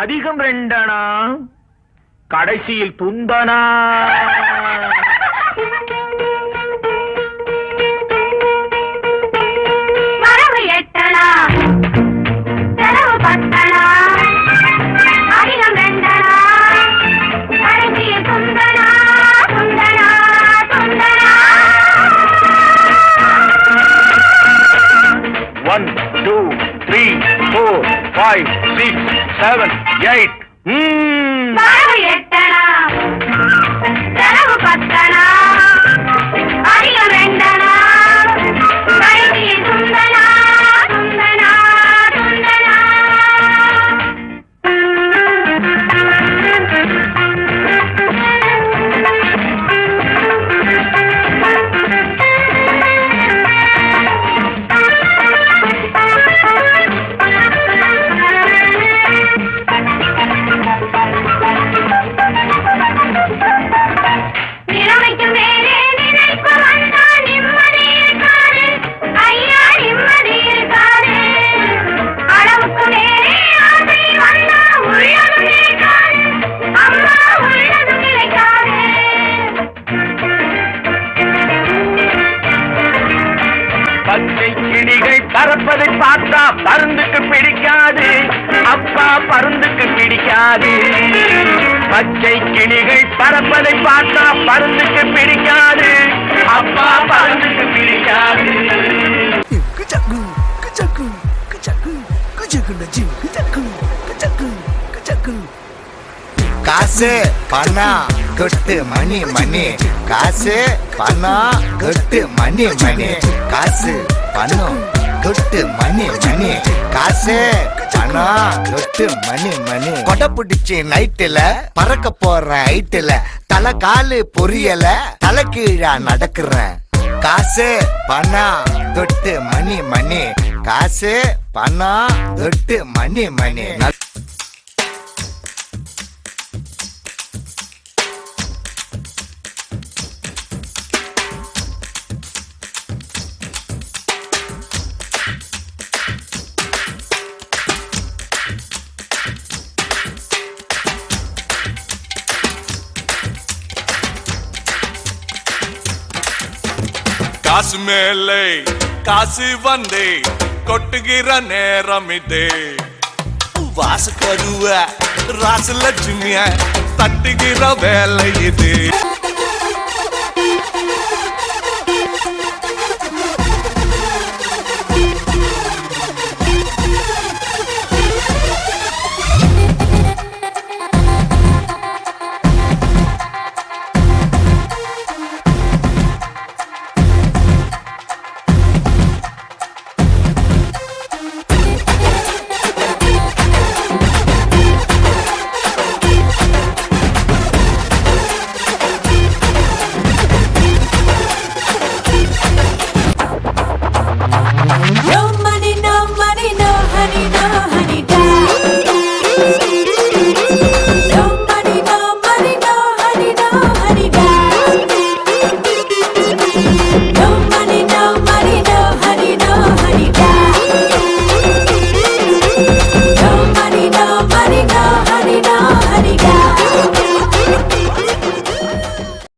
அதிகம் 2 அணா, கடைசியில் துந்தனா. வரவு 8 அணா, செலவு 10 அணா, அதிகம் 2 அணா, கடைசியில் துந்தனா துந்தனா துந்தனா. 1 2 3 4 5 6 7 8. வரவு 8 அணா, செலவு 10 அணா, அதிகம் 2 அணா, கடைசியில் துந்தனா துந்தனா துந்தனா. நிலைமைக்கு மேலே நினைப்பு வந்தா நிம்மதி இருக்காது, ஐயா நிம்மதி இருக்காது. அளவுக்கு மேலே ஆசை வந்தா உள்ளதும் நிலைக்காது, அம்மா உள்ளதும் நிலைக்காது. பச்சை கிளிகள் பறப்பதை பார்த்தா பருந்துக்கு பிடிக்காது, அப்பா பருந்துக்கு பிடிக்காது. பச்சை கிளிகள் பறப்பதை பார்த்தா பருந்துக்கு பிடிக்காது, அப்பா பருந்துக்கு பிடிக்காது. காசு பணம் கொட்டு மணி மணி, காசு பணம் கொட்டு மணி மணி, காசு பணம் கொட்டு மணி மணி, காசு பணம் கொட்டு மணி மணி. கொடை பிடிச்சி நைட்டுல பறக்க போற ஹைட்டுல, தலை காலு பொரியல தலை கீழா நடக்கிறேன். காசு பணம் தொட்டு மணி மணி, காசு பணம் தொட்டு மணி மணி. காசு மேலே காசு வந்தே கொட்டுகிற நேரம் இதே, வாசு கருவ ராசு லட்சுமிய தட்டுகிற வேலை இது.